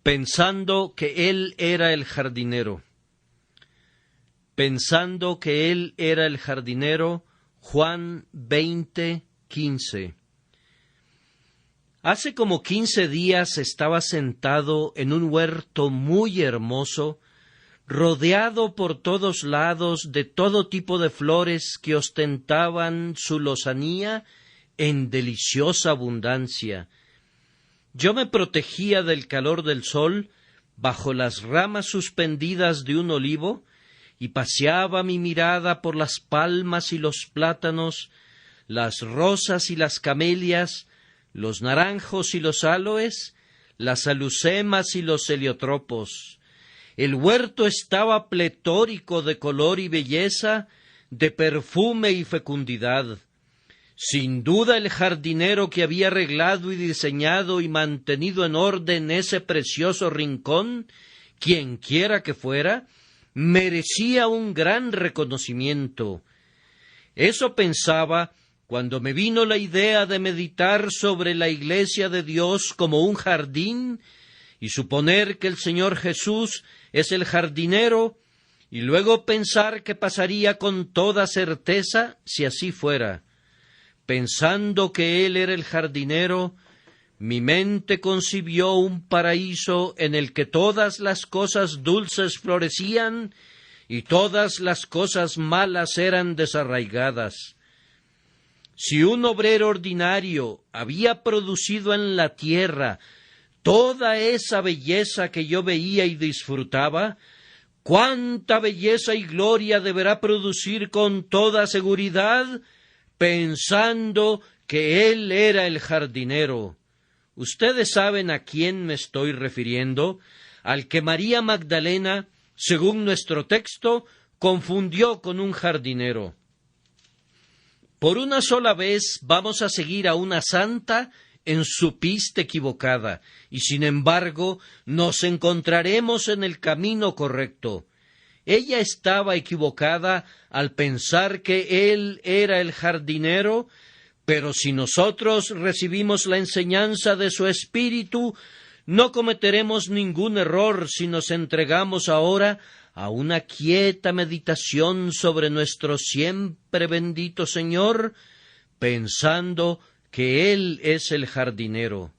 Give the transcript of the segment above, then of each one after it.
pensando que él era el jardinero. Pensando que él era el jardinero, Juan 20:15. Hace como 15 días estaba sentado en un huerto muy hermoso, rodeado por todos lados de todo tipo de flores que ostentaban su lozanía en deliciosa abundancia. Yo me protegía del calor del sol bajo las ramas suspendidas de un olivo y paseaba mi mirada por las palmas y los plátanos, las rosas y las camelias, los naranjos y los áloes, las alucemas y los heliotropos. El huerto estaba pletórico de color y belleza, de perfume y fecundidad. Sin duda el jardinero que había arreglado y diseñado y mantenido en orden ese precioso rincón, quienquiera que fuera, merecía un gran reconocimiento. Eso pensaba cuando me vino la idea de meditar sobre la iglesia de Dios como un jardín y suponer que el Señor Jesús es el jardinero, y luego pensar que pasaría con toda certeza si así fuera. Pensando que Él era el jardinero, mi mente concibió un paraíso en el que todas las cosas dulces florecían y todas las cosas malas eran desarraigadas. Si un obrero ordinario había producido en la tierra toda esa belleza que yo veía y disfrutaba, ¿cuánta belleza y gloria deberá producir con toda seguridad, pensando que Él era el jardinero? Ustedes saben a quién me estoy refiriendo, al que María Magdalena, según nuestro texto, confundió con un jardinero. Por una sola vez vamos a seguir a una santa en su pista equivocada, y sin embargo nos encontraremos en el camino correcto. Ella estaba equivocada al pensar que Él era el jardinero, pero si nosotros recibimos la enseñanza de su Espíritu, no cometeremos ningún error si nos entregamos ahora a una quieta meditación sobre nuestro siempre bendito Señor, pensando que Él es el jardinero.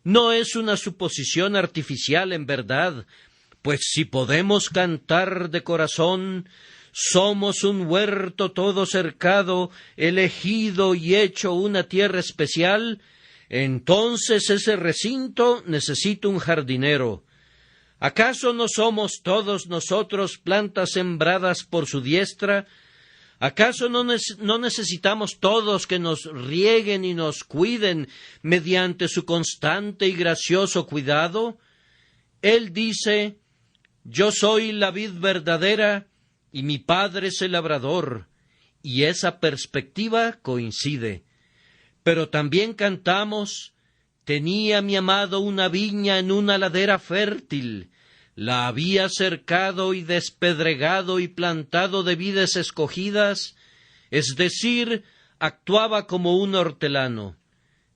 No es una suposición artificial en verdad, pues si podemos cantar de corazón, somos un huerto todo cercado, elegido y hecho una tierra especial, entonces ese recinto necesita un jardinero. ¿Acaso no somos todos nosotros plantas sembradas por su diestra? ¿Acaso no necesitamos todos que nos rieguen y nos cuiden mediante su constante y gracioso cuidado? Él dice: yo soy la vid verdadera y mi Padre es el labrador, y esa perspectiva coincide. Pero también cantamos: tenía mi amado una viña en una ladera fértil, la había cercado y despedregado y plantado de vides escogidas, es decir, actuaba como un hortelano.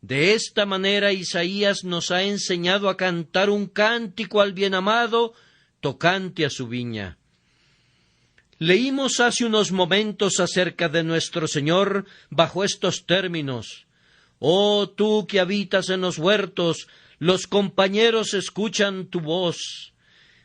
De esta manera Isaías nos ha enseñado a cantar un cántico al bienamado tocante a su viña. Leímos hace unos momentos acerca de nuestro Señor bajo estos términos: oh tú que habitas en los huertos, los compañeros escuchan tu voz.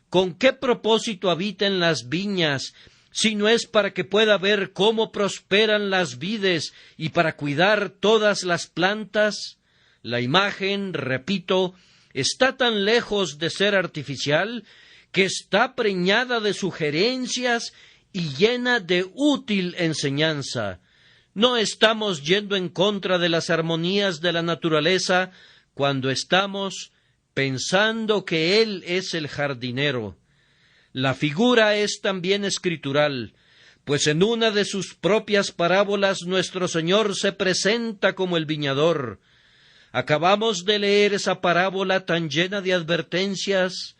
¿Con qué propósito habita en las viñas, si no es para que pueda ver cómo prosperan las vides y para cuidar todas las plantas? La imagen, repito, está tan lejos de ser artificial que está preñada de sugerencias y llena de útil enseñanza. No estamos yendo en contra de las armonías de la naturaleza cuando estamos pensando que Él es el jardinero. La figura es también escritural, pues en una de sus propias parábolas nuestro Señor se presenta como el viñador. Acabamos de leer esa parábola tan llena de advertencias,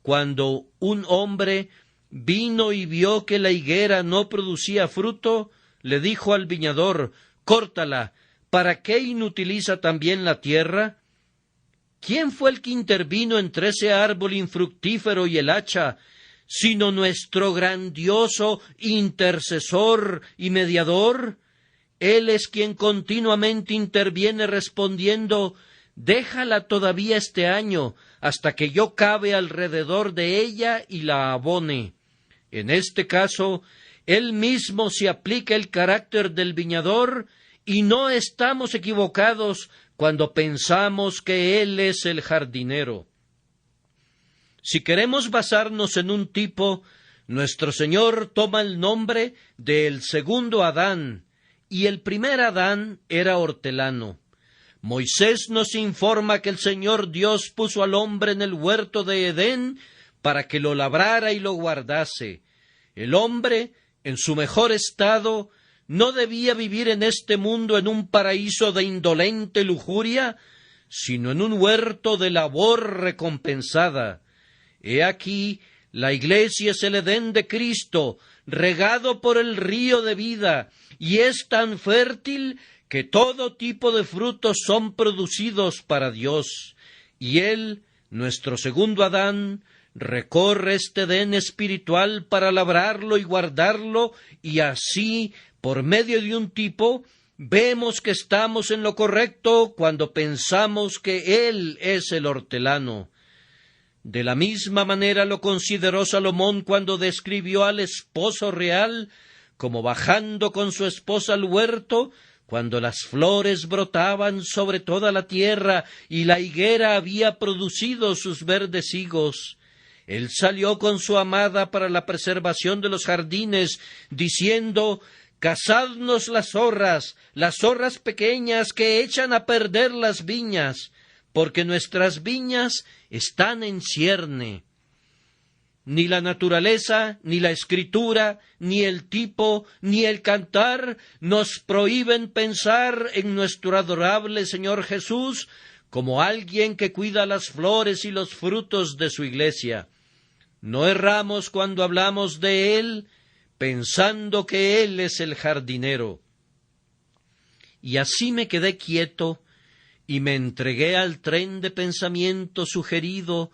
cuando un hombre vino y vio que la higuera no producía fruto, le dijo al viñador: córtala, ¿para qué inutiliza también la tierra? ¿quién fue el que intervino entre ese árbol infructífero y el hacha, sino nuestro grandioso intercesor y mediador? Él es quien continuamente interviene respondiendo: déjala todavía este año, hasta que yo cabe alrededor de ella y la abone. En este caso, él mismo se aplica el carácter del viñador, y no estamos equivocados cuando pensamos que él es el jardinero. Si queremos basarnos en un tipo, nuestro Señor toma el nombre del segundo Adán, y el primer Adán era hortelano. Moisés nos informa que el Señor Dios puso al hombre en el huerto de Edén para que lo labrara y lo guardase. El hombre, en su mejor estado, no debía vivir en este mundo en un paraíso de indolente lujuria, sino en un huerto de labor recompensada. He aquí, la Iglesia es el Edén de Cristo, regado por el río de vida, y es tan fértil que todo tipo de frutos son producidos para Dios. Y Él, nuestro segundo Adán, recorre este Edén espiritual para labrarlo y guardarlo, y así, por medio de un tipo, vemos que estamos en lo correcto cuando pensamos que Él es el hortelano. De la misma manera lo consideró Salomón cuando describió al esposo real como bajando con su esposa al huerto, cuando las flores brotaban sobre toda la tierra y la higuera había producido sus verdes higos. Él salió con su amada para la preservación de los jardines, diciendo: cazadnos las zorras pequeñas que echan a perder las viñas, porque nuestras viñas están en cierne. Ni la naturaleza, ni la escritura, ni el tipo, ni el cantar nos prohíben pensar en nuestro adorable Señor Jesús como alguien que cuida las flores y los frutos de su iglesia. No erramos cuando hablamos de Él, pensando que Él es el jardinero. Y así me quedé quieto y me entregué al tren de pensamiento sugerido,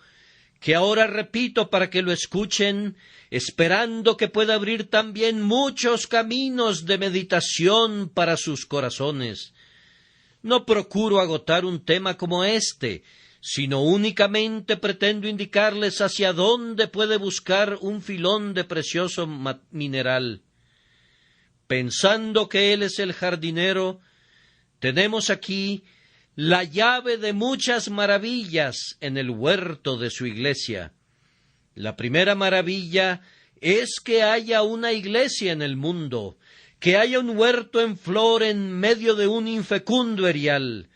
que ahora repito para que lo escuchen, esperando que pueda abrir también muchos caminos de meditación para sus corazones. No procuro agotar un tema como este, sino únicamente pretendo indicarles hacia dónde puede buscar un filón de precioso mineral. Pensando que Él es el jardinero, tenemos aquí la llave de muchas maravillas en el huerto de su iglesia. La primera maravilla es que haya una iglesia en el mundo, que haya un huerto en flor en medio de un infecundo erial.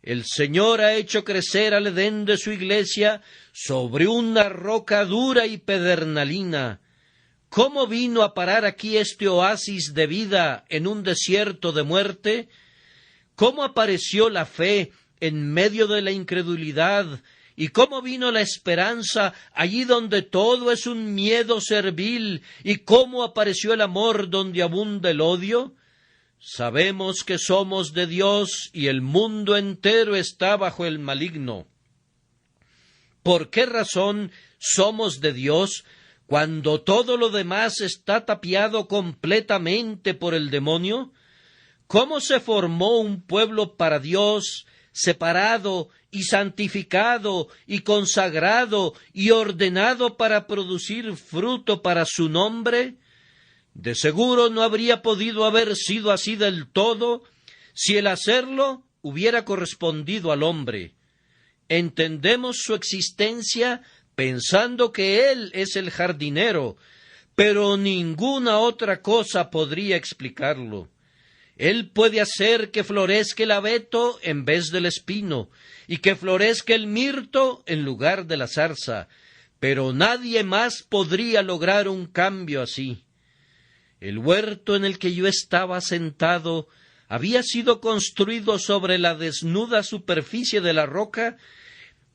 El Señor ha hecho crecer al Edén de su iglesia sobre una roca dura y pedernalina. ¿Cómo vino a parar aquí este oasis de vida en un desierto de muerte? ¿Cómo apareció la fe en medio de la incredulidad? ¿Y cómo vino la esperanza allí donde todo es un miedo servil? ¿Y cómo apareció el amor donde abunda el odio? Sabemos que somos de Dios y el mundo entero está bajo el maligno. ¿Por qué razón somos de Dios cuando todo lo demás está tapiado completamente por el demonio? ¿Cómo se formó un pueblo para Dios, separado y santificado y consagrado y ordenado para producir fruto para su nombre? De seguro no habría podido haber sido así del todo si el hacerlo hubiera correspondido al hombre. Entendemos su existencia pensando que Él es el jardinero, pero ninguna otra cosa podría explicarlo. Él puede hacer que florezca el abeto en vez del espino, y que florezca el mirto en lugar de la zarza, pero nadie más podría lograr un cambio así. El huerto en el que yo estaba sentado había sido construido sobre la desnuda superficie de la roca,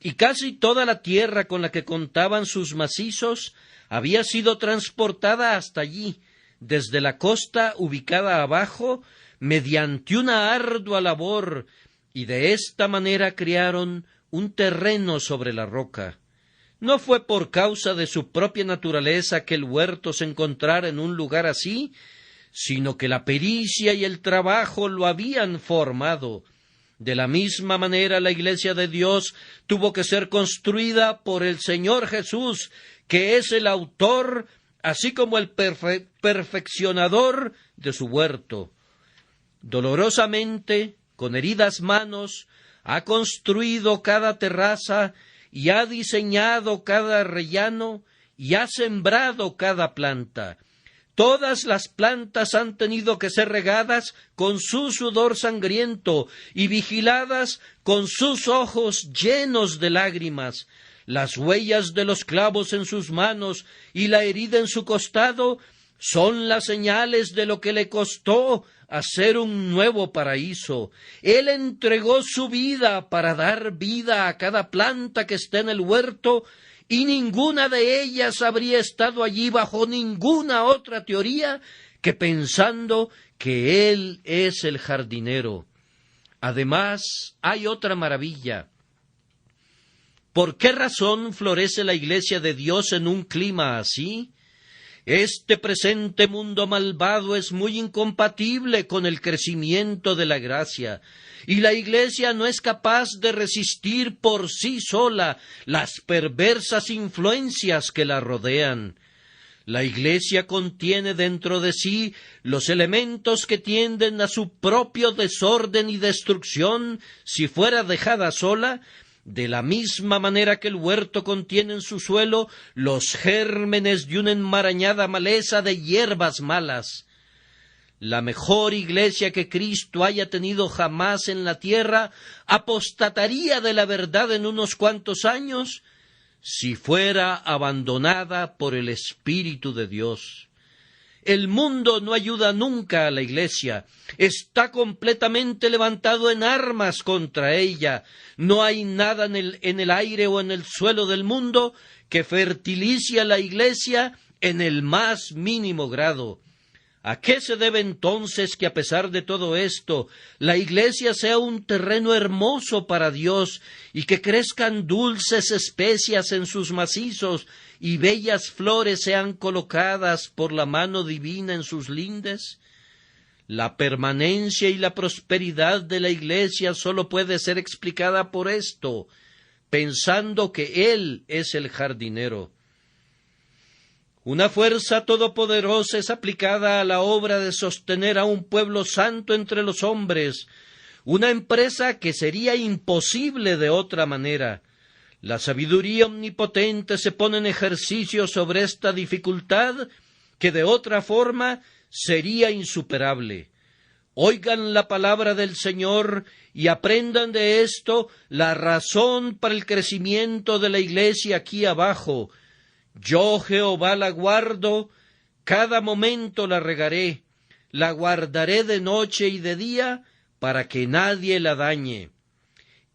y casi toda la tierra con la que contaban sus macizos había sido transportada hasta allí, desde la costa ubicada abajo, mediante una ardua labor, y de esta manera crearon un terreno sobre la roca. No fue por causa de su propia naturaleza que el huerto se encontrara en un lugar así, sino que la pericia y el trabajo lo habían formado. De la misma manera, la iglesia de Dios tuvo que ser construida por el Señor Jesús, que es el autor, así como el perfeccionador de su huerto. Dolorosamente, con heridas manos, ha construido cada terraza y ha diseñado cada rellano y ha sembrado cada planta. Todas las plantas han tenido que ser regadas con su sudor sangriento y vigiladas con sus ojos llenos de lágrimas. Las huellas de los clavos en sus manos y la herida en su costado son las señales de lo que le costó hacer un nuevo paraíso. Él entregó su vida para dar vida a cada planta que está en el huerto, y ninguna de ellas habría estado allí bajo ninguna otra teoría que pensando que Él es el jardinero. Además, hay otra maravilla. ¿Por qué razón florece la iglesia de Dios en un clima así? Este presente mundo malvado es muy incompatible con el crecimiento de la gracia, y la Iglesia no es capaz de resistir por sí sola las perversas influencias que la rodean. La Iglesia contiene dentro de sí los elementos que tienden a su propio desorden y destrucción si fuera dejada sola, de la misma manera que el huerto contiene en su suelo los gérmenes de una enmarañada maleza de hierbas malas. La mejor iglesia que Cristo haya tenido jamás en la tierra apostataría de la verdad en unos cuantos años si fuera abandonada por el Espíritu de Dios. El mundo no ayuda nunca a la iglesia, está completamente levantado en armas contra ella. No hay nada en el aire o en el suelo del mundo que fertilice a la iglesia en el más mínimo grado. ¿A qué se debe entonces que a pesar de todo esto, la iglesia sea un terreno hermoso para Dios y que crezcan dulces especias en sus macizos y bellas flores sean colocadas por la mano divina en sus lindes? La permanencia y la prosperidad de la iglesia sólo puede ser explicada por esto, pensando que Él es el jardinero. Una fuerza todopoderosa es aplicada a la obra de sostener a un pueblo santo entre los hombres, una empresa que sería imposible de otra manera. La sabiduría omnipotente se pone en ejercicio sobre esta dificultad que de otra forma sería insuperable. Oigan la palabra del Señor y aprendan de esto la razón para el crecimiento de la iglesia aquí abajo. Yo, Jehová, la guardo, cada momento la regaré, la guardaré de noche y de día, para que nadie la dañe.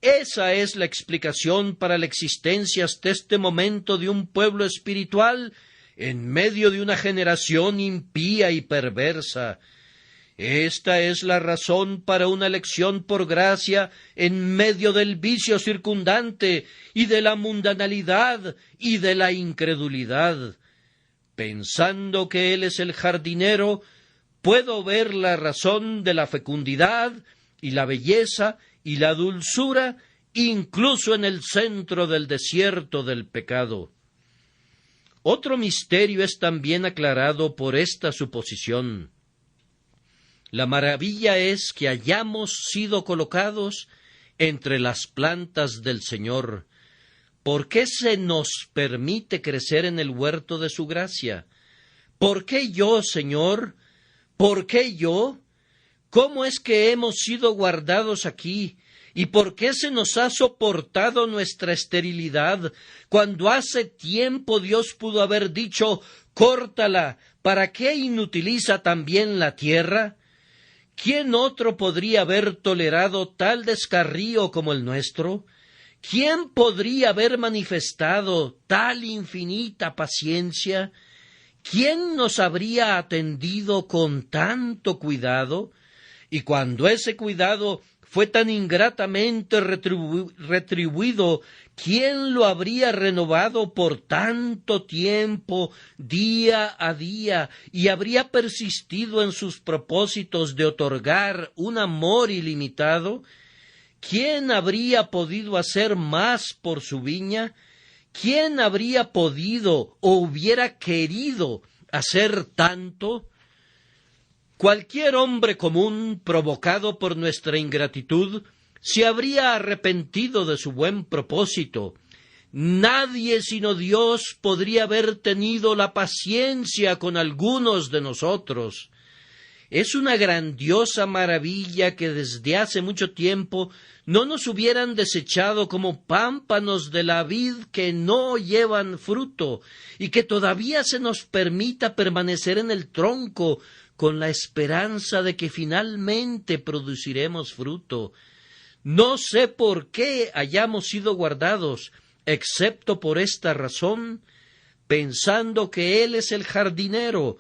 Esa es la explicación para la existencia hasta este momento de un pueblo espiritual en medio de una generación impía y perversa. Esta es la razón para una elección por gracia en medio del vicio circundante y de la mundanalidad y de la incredulidad. Pensando que Él es el jardinero, puedo ver la razón de la fecundidad y la belleza y la dulzura incluso en el centro del desierto del pecado. Otro misterio es también aclarado por esta suposición. La maravilla es que hayamos sido colocados entre las plantas del Señor. ¿Por qué se nos permite crecer en el huerto de su gracia? ¿Por qué yo, Señor? ¿Por qué yo? ¿Cómo es que hemos sido guardados aquí? ¿Y por qué se nos ha soportado nuestra esterilidad, cuando hace tiempo Dios pudo haber dicho, córtala, ¿para qué inutiliza también la tierra? ¿Quién otro podría haber tolerado tal descarrío como el nuestro? ¿Quién podría haber manifestado tal infinita paciencia? ¿Quién nos habría atendido con tanto cuidado? Y cuando ese cuidado fue tan ingratamente retribuido, ¿quién lo habría renovado por tanto tiempo, día a día, y habría persistido en sus propósitos de otorgar un amor ilimitado? ¿Quién habría podido hacer más por su viña? ¿Quién habría podido o hubiera querido hacer tanto? Cualquier hombre común, provocado por nuestra ingratitud, se habría arrepentido de su buen propósito. Nadie sino Dios podría haber tenido la paciencia con algunos de nosotros. Es una grandiosa maravilla que desde hace mucho tiempo no nos hubieran desechado como pámpanos de la vid que no llevan fruto, y que todavía se nos permita permanecer en el tronco con la esperanza de que finalmente produciremos fruto. No sé por qué hayamos sido guardados, excepto por esta razón, pensando que Él es el jardinero,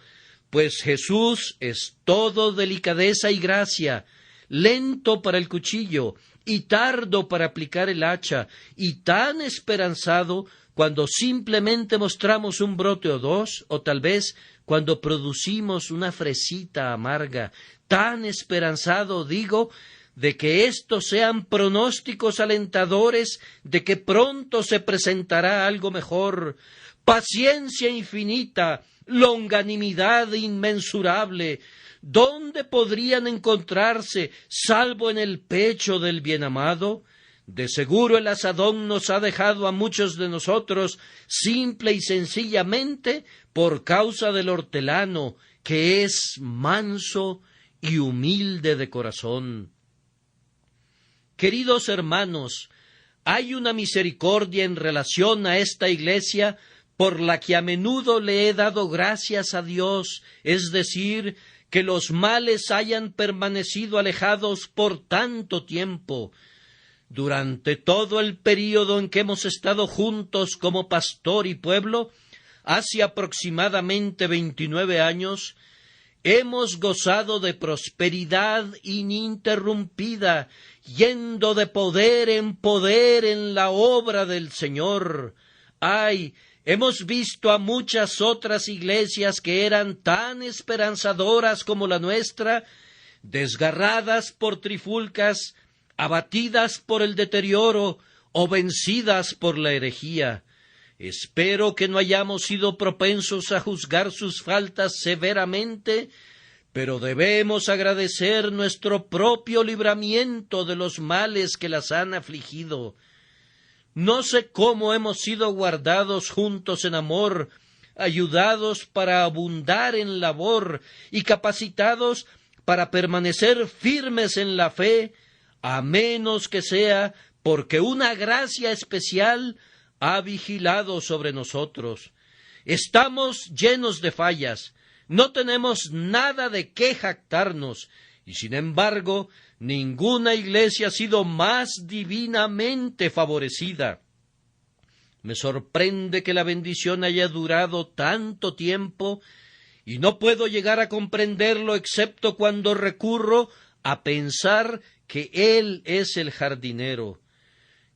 pues Jesús es todo delicadeza y gracia, lento para el cuchillo y tardo para aplicar el hacha, y tan esperanzado cuando simplemente mostramos un brote o dos, o tal vez cuando producimos una fresita amarga, tan esperanzado, digo, de que estos sean pronósticos alentadores de que pronto se presentará algo mejor, paciencia infinita, longanimidad inmensurable. ¿Dónde podrían encontrarse, salvo en el pecho del bienamado? De seguro el asadón nos ha dejado a muchos de nosotros simple y sencillamente por causa del hortelano, que es manso y humilde de corazón. Queridos hermanos, hay una misericordia en relación a esta iglesia por la que a menudo le he dado gracias a Dios, es decir, que los males hayan permanecido alejados por tanto tiempo. Durante todo el período en que hemos estado juntos como pastor y pueblo, hace aproximadamente 29 años, hemos gozado de prosperidad ininterrumpida, yendo de poder en la obra del Señor. ¡Ay! Hemos visto a muchas otras iglesias que eran tan esperanzadoras como la nuestra, desgarradas por trifulcas, abatidas por el deterioro o vencidas por la herejía. Espero que no hayamos sido propensos a juzgar sus faltas severamente, pero debemos agradecer nuestro propio libramiento de los males que las han afligido. No sé cómo hemos sido guardados juntos en amor, ayudados para abundar en labor y capacitados para permanecer firmes en la fe, a menos que sea porque una gracia especial ha vigilado sobre nosotros. Estamos llenos de fallas, no tenemos nada de qué jactarnos, y sin embargo, ninguna iglesia ha sido más divinamente favorecida. Me sorprende que la bendición haya durado tanto tiempo, y no puedo llegar a comprenderlo excepto cuando recurro a pensar que Él es el jardinero.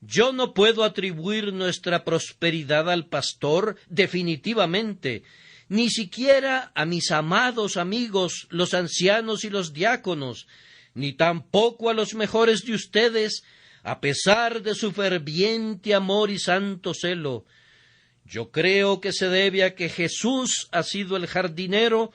Yo no puedo atribuir nuestra prosperidad al pastor definitivamente, ni siquiera a mis amados amigos, los ancianos y los diáconos, ni tampoco a los mejores de ustedes, a pesar de su ferviente amor y santo celo. Yo creo que se debe a que Jesús ha sido el jardinero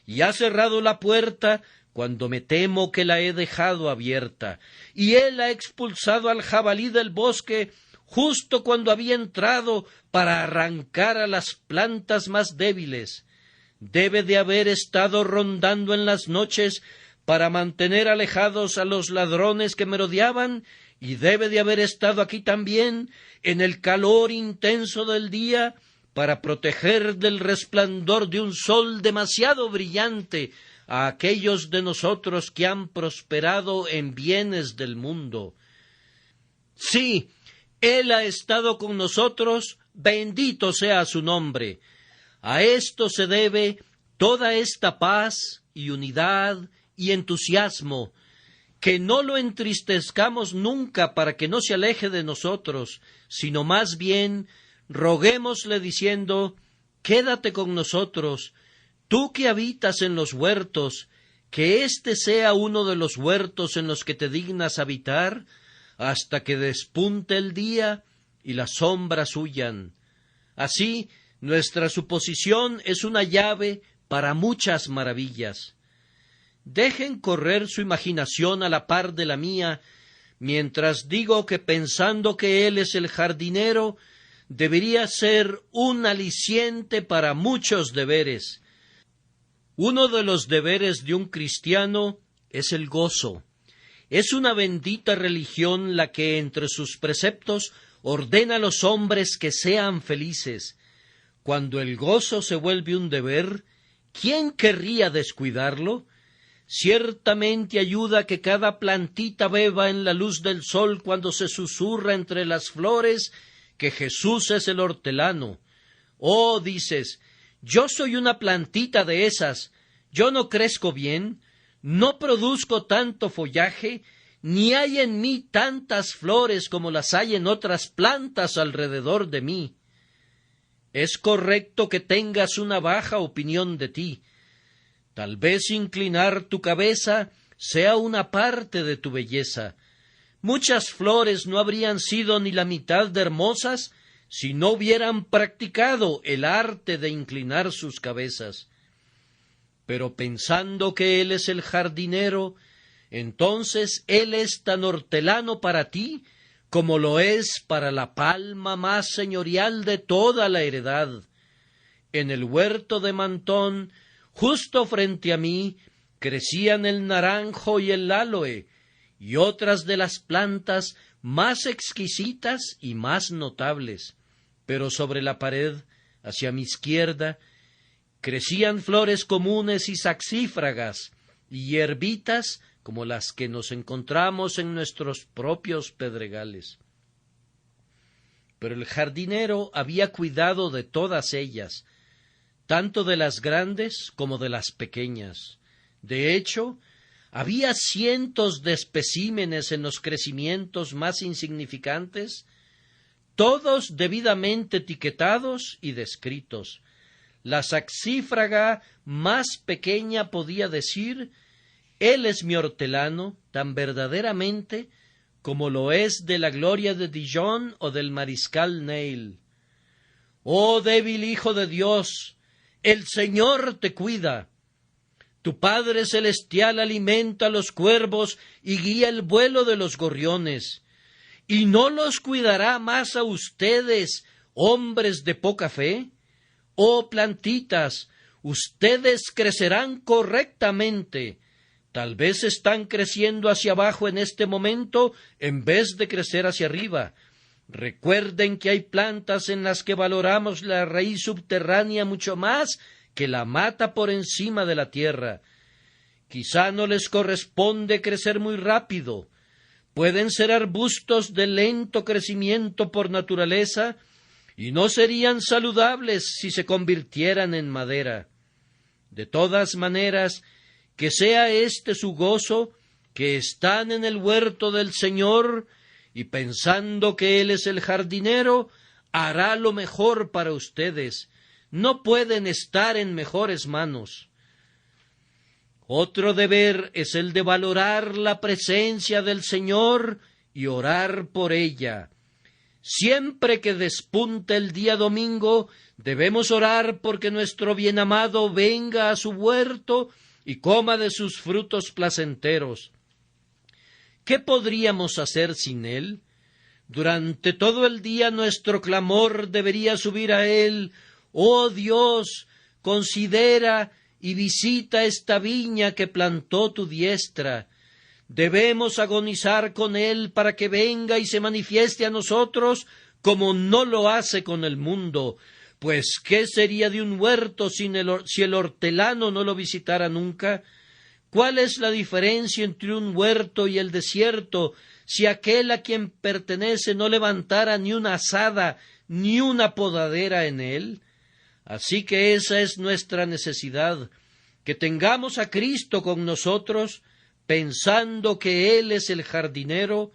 y ha cerrado la puerta cuando me temo que la he dejado abierta, y Él ha expulsado al jabalí del bosque justo cuando había entrado para arrancar a las plantas más débiles. Debe de haber estado rondando en las noches para mantener alejados a los ladrones que merodeaban, y debe de haber estado aquí también, en el calor intenso del día, para proteger del resplandor de un sol demasiado brillante a aquellos de nosotros que han prosperado en bienes del mundo. Sí, Él ha estado con nosotros, bendito sea su nombre. A esto se debe toda esta paz y unidad y entusiasmo, que no lo entristezcamos nunca para que no se aleje de nosotros, sino más bien roguémosle diciendo: quédate con nosotros, tú que habitas en los huertos, que éste sea uno de los huertos en los que te dignas habitar, hasta que despunte el día y las sombras huyan. Así, nuestra suposición es una llave para muchas maravillas. Dejen correr su imaginación a la par de la mía, mientras digo que pensando que Él es el jardinero, debería ser un aliciente para muchos deberes. Uno de los deberes de un cristiano es el gozo. Es una bendita religión la que entre sus preceptos ordena a los hombres que sean felices. Cuando el gozo se vuelve un deber, ¿quién querría descuidarlo? Ciertamente ayuda a que cada plantita beba en la luz del sol cuando se susurra entre las flores que Jesús es el hortelano. Oh, dices, yo soy una plantita de esas, yo no crezco bien, no produzco tanto follaje, ni hay en mí tantas flores como las hay en otras plantas alrededor de mí. Es correcto que tengas una baja opinión de ti. Tal vez inclinar tu cabeza sea una parte de tu belleza. Muchas flores no habrían sido ni la mitad de hermosas si no hubieran practicado el arte de inclinar sus cabezas. Pero pensando que Él es el jardinero, entonces Él es tan hortelano para ti como lo es para la palma más señorial de toda la heredad. En el huerto de Mantón, justo frente a mí, crecían el naranjo y el áloe, y otras de las plantas más exquisitas y más notables. Pero sobre la pared, hacia mi izquierda, crecían flores comunes y saxífragas, y hierbitas como las que nos encontramos en nuestros propios pedregales. Pero el jardinero había cuidado de todas ellas, tanto de las grandes como de las pequeñas. De hecho, había cientos de especímenes en los crecimientos más insignificantes, todos debidamente etiquetados y descritos. La saxífraga más pequeña podía decir: Él es mi hortelano, tan verdaderamente como lo es de la Gloria de Dijon o del Mariscal Ney. Oh débil Hijo de Dios, el Señor te cuida. Tu Padre Celestial alimenta a los cuervos y guía el vuelo de los gorriones. ¿Y no los cuidará más a ustedes, hombres de poca fe? Oh plantitas, ustedes crecerán correctamente. Tal vez están creciendo hacia abajo en este momento en vez de crecer hacia arriba. Recuerden que hay plantas en las que valoramos la raíz subterránea mucho más que la mata por encima de la tierra. Quizá no les corresponde crecer muy rápido. Pueden ser arbustos de lento crecimiento por naturaleza y no serían saludables si se convirtieran en madera. De todas maneras, que sea este su gozo, que están en el huerto del Señor y pensando que Él es el jardinero, hará lo mejor para ustedes. No pueden estar en mejores manos. Otro deber es el de valorar la presencia del Señor y orar por ella. Siempre que despunte el día domingo, debemos orar porque nuestro bien amado venga a su huerto y coma de sus frutos placenteros. ¿Qué podríamos hacer sin Él? Durante todo el día nuestro clamor debería subir a Él. Oh Dios, considera y visita esta viña que plantó tu diestra. Debemos agonizar con Él para que venga y se manifieste a nosotros como no lo hace con el mundo. Pues, ¿qué sería de un huerto si el hortelano no lo visitara nunca? ¿Cuál es la diferencia entre un huerto y el desierto si aquel a quien pertenece no levantara ni una azada ni una podadera en él? Así que esa es nuestra necesidad, que tengamos a Cristo con nosotros pensando que Él es el jardinero,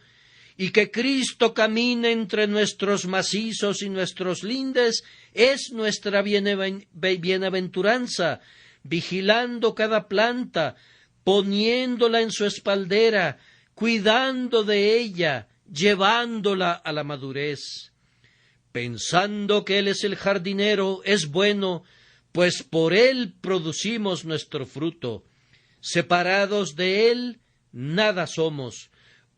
y que Cristo camina entre nuestros macizos y nuestros lindes, es nuestra bienaventuranza, vigilando cada planta, poniéndola en su espaldera, cuidando de ella, llevándola a la madurez. Pensando que Él es el jardinero, es bueno, pues por Él producimos nuestro fruto. Separados de Él, nada somos.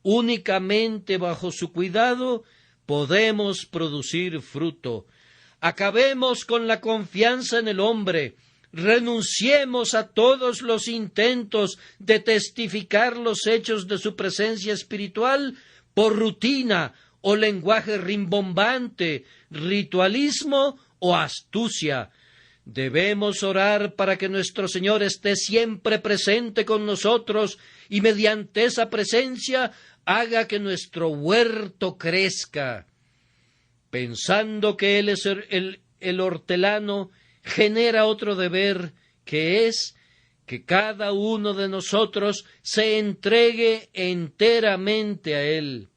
Únicamente bajo su cuidado podemos producir fruto. Acabemos con la confianza en el hombre, renunciemos a todos los intentos de testificar los hechos de su presencia espiritual por rutina o lenguaje rimbombante, ritualismo o astucia. Debemos orar para que nuestro Señor esté siempre presente con nosotros y mediante esa presencia haga que nuestro huerto crezca. Pensando que Él es el hortelano, genera otro deber, que es que cada uno de nosotros se entregue enteramente a Él.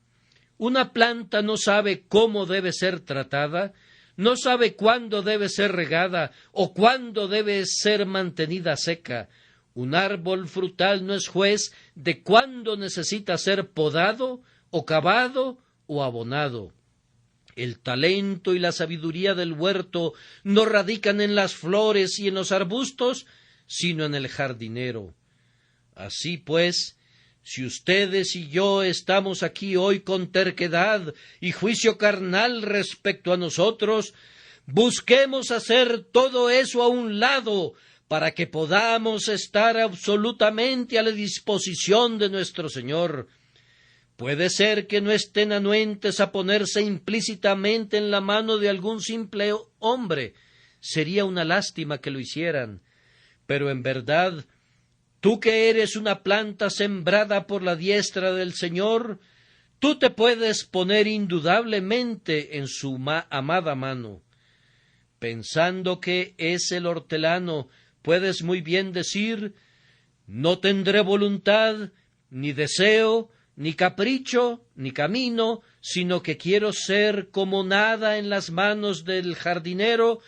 Una planta no sabe cómo debe ser tratada, no sabe cuándo debe ser regada o cuándo debe ser mantenida seca. Un árbol frutal no es juez de cuándo necesita ser podado o cavado o abonado. El talento y la sabiduría del huerto no radican en las flores y en los arbustos, sino en el jardinero. Así pues, si ustedes y yo estamos aquí hoy con terquedad y juicio carnal respecto a nosotros, busquemos hacer todo eso a un lado, para que podamos estar absolutamente a la disposición de nuestro Señor. Puede ser que no estén anuentes a ponerse implícitamente en la mano de algún simple hombre. Sería una lástima que lo hicieran. Pero en verdad, tú que eres una planta sembrada por la diestra del Señor, tú te puedes poner indudablemente en su amada mano. Pensando que es el hortelano, puedes muy bien decir: no tendré voluntad, ni deseo, ni capricho, ni camino, sino que quiero ser como nada en las manos del jardinero,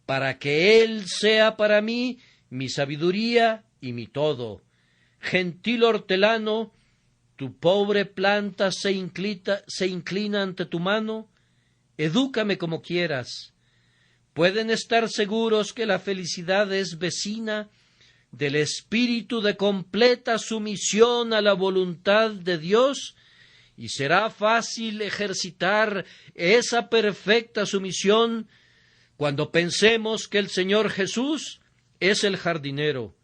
para que Él sea para mí mi sabiduría y mi todo. Gentil hortelano, tu pobre planta se inclina ante tu mano, edúcame como quieras. Pueden estar seguros que la felicidad es vecina del espíritu de completa sumisión a la voluntad de Dios, y será fácil ejercitar esa perfecta sumisión cuando pensemos que el Señor Jesús es el jardinero.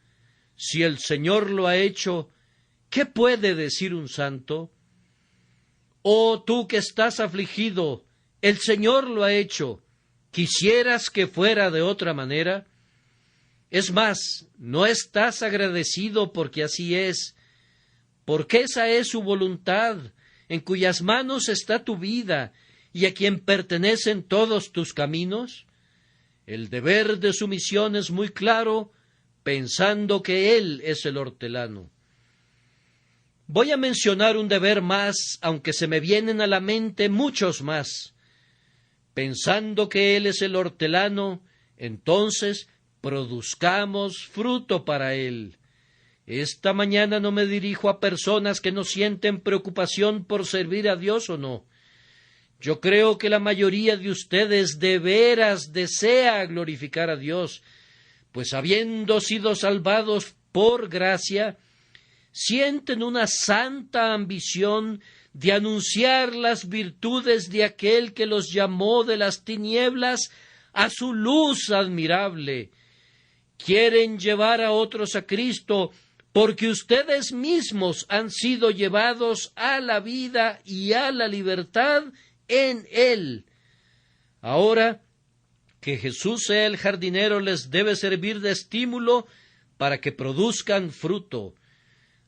Si el Señor lo ha hecho, ¿qué puede decir un santo? Oh, tú que estás afligido, el Señor lo ha hecho. ¿Quisieras que fuera de otra manera? Es más, no estás agradecido porque así es, porque esa es su voluntad, en cuyas manos está tu vida y a quien pertenecen todos tus caminos. El deber de sumisión es muy claro, pensando que Él es el hortelano. Voy a mencionar un deber más, aunque se me vienen a la mente muchos más. Pensando que Él es el hortelano, entonces produzcamos fruto para Él. Esta mañana no me dirijo a personas que no sienten preocupación por servir a Dios o no. Yo creo que la mayoría de ustedes de veras desea glorificar a Dios, pues habiendo sido salvados por gracia, sienten una santa ambición de anunciar las virtudes de aquel que los llamó de las tinieblas a su luz admirable. Quieren llevar a otros a Cristo porque ustedes mismos han sido llevados a la vida y a la libertad en Él. Ahora que Jesús sea el jardinero les debe servir de estímulo para que produzcan fruto.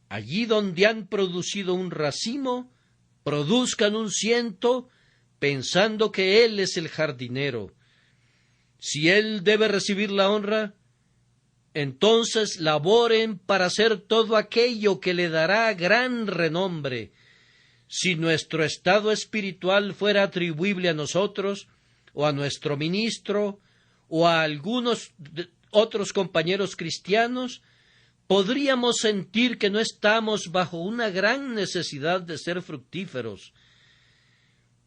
Allí donde han producido un racimo, produzcan un 100, pensando que Él es el jardinero. Si Él debe recibir la honra, entonces laboren para hacer todo aquello que le dará gran renombre. Si nuestro estado espiritual fuera atribuible a nosotros, o a nuestro ministro, o a algunos otros compañeros cristianos, podríamos sentir que no estamos bajo una gran necesidad de ser fructíferos.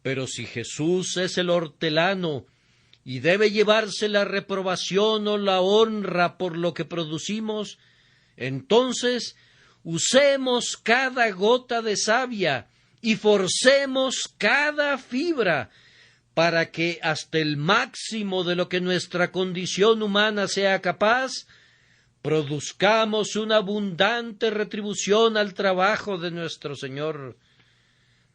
Pero si Jesús es el hortelano y debe llevarse la reprobación o la honra por lo que producimos, entonces usemos cada gota de savia y forcemos cada fibra para que hasta el máximo de lo que nuestra condición humana sea capaz, produzcamos una abundante retribución al trabajo de nuestro Señor.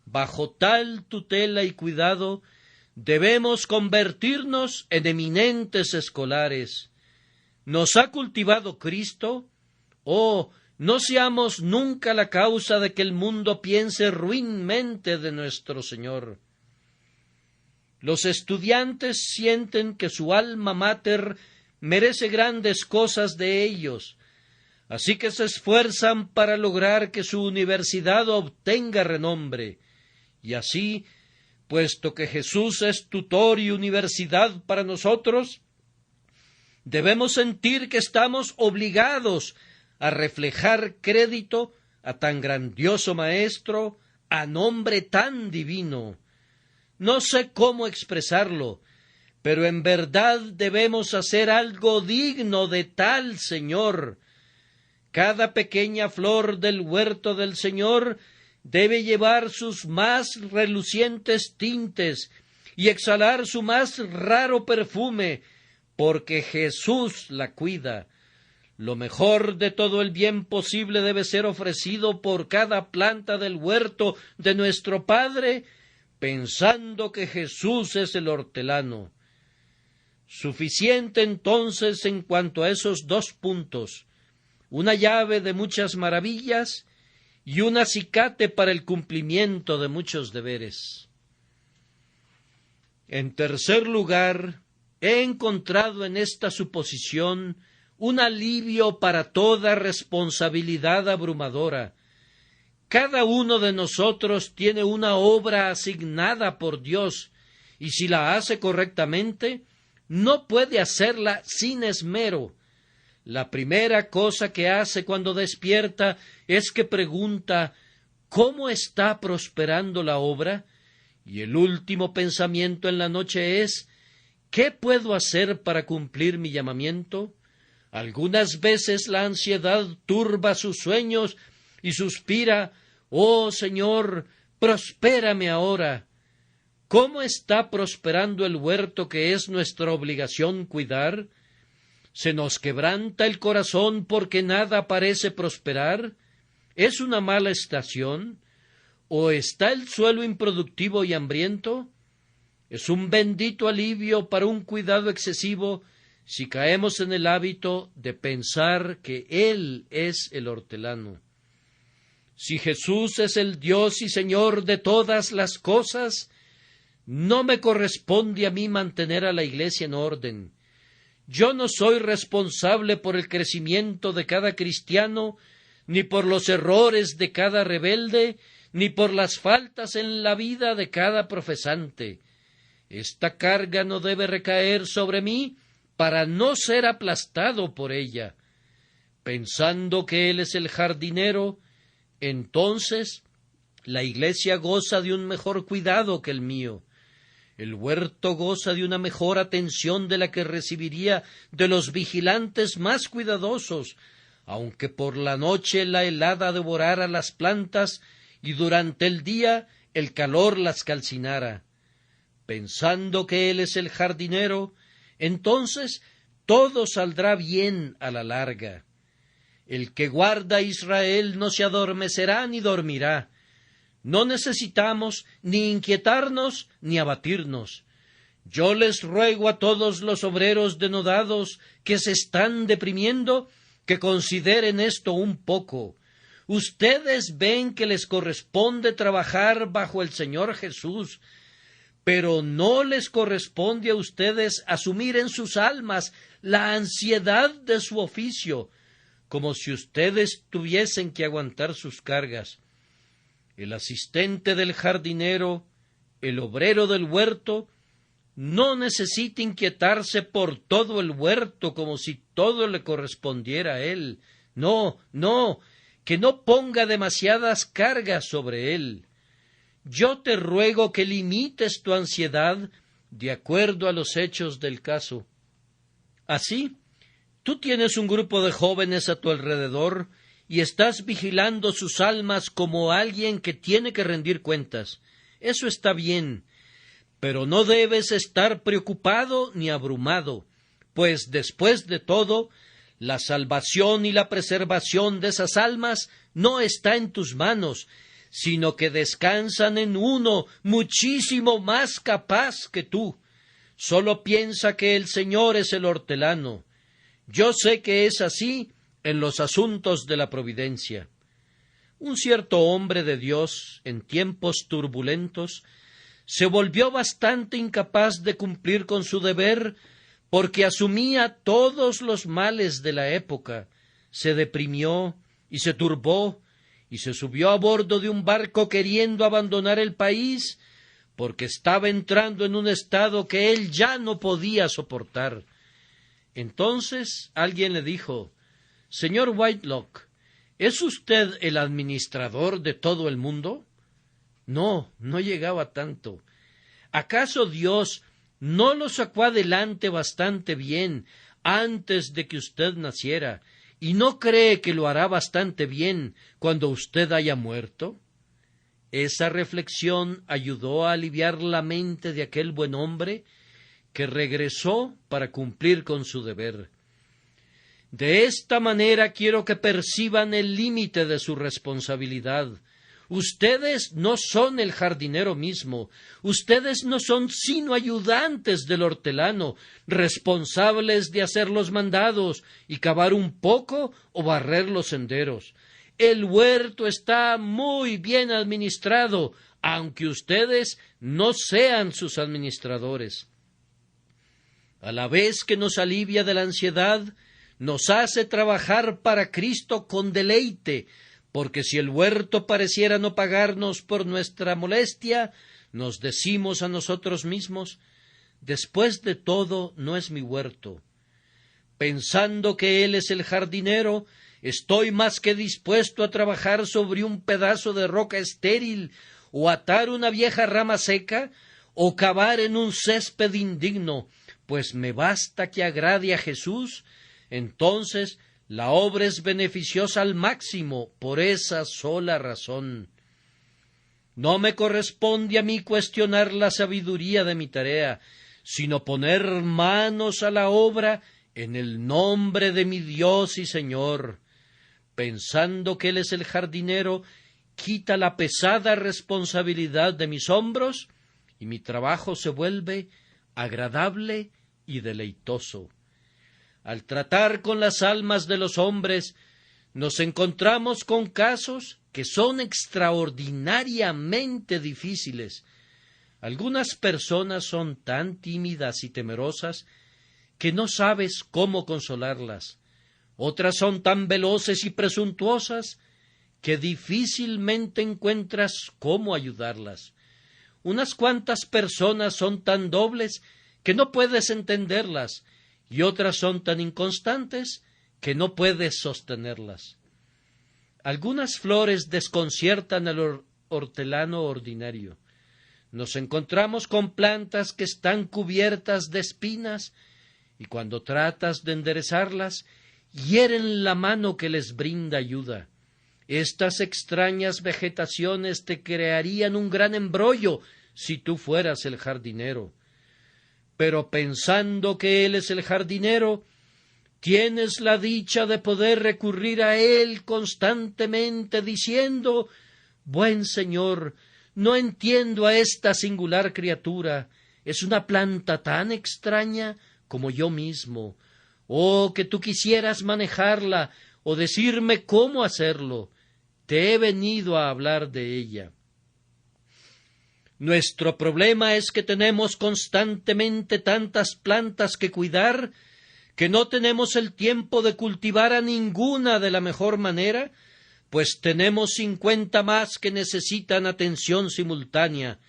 Bajo tal tutela y cuidado, debemos convertirnos en eminentes escolares. ¿Nos ha cultivado Cristo? Oh, no seamos nunca la causa de que el mundo piense ruinmente de nuestro Señor. Los estudiantes sienten que su alma mater merece grandes cosas de ellos, así que se esfuerzan para lograr que su universidad obtenga renombre, y así, puesto que Jesús es tutor y universidad para nosotros, debemos sentir que estamos obligados a reflejar crédito a tan grandioso maestro, a nombre tan divino. No sé cómo expresarlo, pero en verdad debemos hacer algo digno de tal Señor. Cada pequeña flor del huerto del Señor debe llevar sus más relucientes tintes y exhalar su más raro perfume, porque Jesús la cuida. Lo mejor de todo el bien posible debe ser ofrecido por cada planta del huerto de nuestro Padre, pensando que Jesús es el hortelano. Suficiente entonces en cuanto a esos dos puntos, una llave de muchas maravillas y un acicate para el cumplimiento de muchos deberes. En tercer lugar, he encontrado en esta suposición un alivio para toda responsabilidad abrumadora. Cada uno de nosotros tiene una obra asignada por Dios, y si la hace correctamente, no puede hacerla sin esmero. La primera cosa que hace cuando despierta es que pregunta ¿cómo está prosperando la obra? Y el último pensamiento en la noche es ¿qué puedo hacer para cumplir mi llamamiento? Algunas veces la ansiedad turba sus sueños y suspira «Oh Señor, prospérame ahora». ¿Cómo está prosperando el huerto que es nuestra obligación cuidar? ¿Se nos quebranta el corazón porque nada parece prosperar? ¿Es una mala estación? ¿O está el suelo improductivo y hambriento? Es un bendito alivio para un cuidado excesivo si caemos en el hábito de pensar que Él es el hortelano. Si Jesús es el Dios y Señor de todas las cosas, no me corresponde a mí mantener a la Iglesia en orden. Yo no soy responsable por el crecimiento de cada cristiano, ni por los errores de cada rebelde, ni por las faltas en la vida de cada profesante. Esta carga no debe recaer sobre mí para no ser aplastado por ella. Pensando que Él es el jardinero, entonces la Iglesia goza de un mejor cuidado que el mío. El huerto goza de una mejor atención de la que recibiría de los vigilantes más cuidadosos, aunque por la noche la helada devorara las plantas y durante el día el calor las calcinara. Pensando que Él es el jardinero, entonces todo saldrá bien a la larga. El que guarda a Israel no se adormecerá ni dormirá. No necesitamos ni inquietarnos ni abatirnos. Yo les ruego a todos los obreros denodados que se están deprimiendo que consideren esto un poco. Ustedes ven que les corresponde trabajar bajo el Señor Jesús, pero no les corresponde a ustedes asumir en sus almas la ansiedad de su oficio, como si ustedes tuviesen que aguantar sus cargas. El asistente del jardinero, el obrero del huerto, no necesita inquietarse por todo el huerto como si todo le correspondiera a él. No, que no ponga demasiadas cargas sobre él. Yo te ruego que limites tu ansiedad de acuerdo a los hechos del caso. Así, tú tienes un grupo de jóvenes a tu alrededor y estás vigilando sus almas como alguien que tiene que rendir cuentas. Eso está bien, pero no debes estar preocupado ni abrumado, pues después de todo, la salvación y la preservación de esas almas no está en tus manos, sino que descansan en uno muchísimo más capaz que tú. Solo piensa que el Señor es el hortelano. Yo sé que es así en los asuntos de la providencia. Un cierto hombre de Dios, en tiempos turbulentos, se volvió bastante incapaz de cumplir con su deber porque asumía todos los males de la época, se deprimió y se turbó, y se subió a bordo de un barco queriendo abandonar el país, porque estaba entrando en un estado que él ya no podía soportar. Entonces alguien le dijo: «Señor Whitelock, ¿es usted el administrador de todo el mundo?» No llegaba tanto. ¿Acaso Dios no lo sacó adelante bastante bien antes de que usted naciera, y no cree que lo hará bastante bien cuando usted haya muerto? Esa reflexión ayudó a aliviar la mente de aquel buen hombre, que regresó para cumplir con su deber. De esta manera quiero que perciban el límite de su responsabilidad. Ustedes no son el jardinero mismo, ustedes no son sino ayudantes del hortelano, responsables de hacer los mandados y cavar un poco o barrer los senderos. El huerto está muy bien administrado, aunque ustedes no sean sus administradores. A la vez que nos alivia de la ansiedad, nos hace trabajar para Cristo con deleite, porque si el huerto pareciera no pagarnos por nuestra molestia, nos decimos a nosotros mismos: después de todo, no es mi huerto. Pensando que Él es el jardinero, estoy más que dispuesto a trabajar sobre un pedazo de roca estéril, o atar una vieja rama seca, o cavar en un césped indigno, pues me basta que agrade a Jesús. Entonces la obra es beneficiosa al máximo por esa sola razón. No me corresponde a mí cuestionar la sabiduría de mi tarea, sino poner manos a la obra en el nombre de mi Dios y Señor. Pensando que Él es el jardinero, quita la pesada responsabilidad de mis hombros, y mi trabajo se vuelve agradable y deleitoso. Al tratar con las almas de los hombres, nos encontramos con casos que son extraordinariamente difíciles. Algunas personas son tan tímidas y temerosas que no sabes cómo consolarlas. Otras son tan veloces y presuntuosas que difícilmente encuentras cómo ayudarlas. Unas cuantas personas son tan dobles que no puedes entenderlas, y otras son tan inconstantes que no puedes sostenerlas. Algunas flores desconciertan al hortelano ordinario. Nos encontramos con plantas que están cubiertas de espinas, y cuando tratas de enderezarlas, hieren la mano que les brinda ayuda. Estas extrañas vegetaciones te crearían un gran embrollo si tú fueras el jardinero. Pero pensando que Él es el jardinero, tienes la dicha de poder recurrir a Él constantemente diciendo: «Buen Señor, no entiendo a esta singular criatura, es una planta tan extraña como yo mismo. Oh, que tú quisieras manejarla o decirme cómo hacerlo. Te he venido a hablar de ella». Nuestro problema es que tenemos constantemente tantas plantas que cuidar, que no tenemos el tiempo de cultivar a ninguna de la mejor manera, pues tenemos 50 más que necesitan atención simultánea,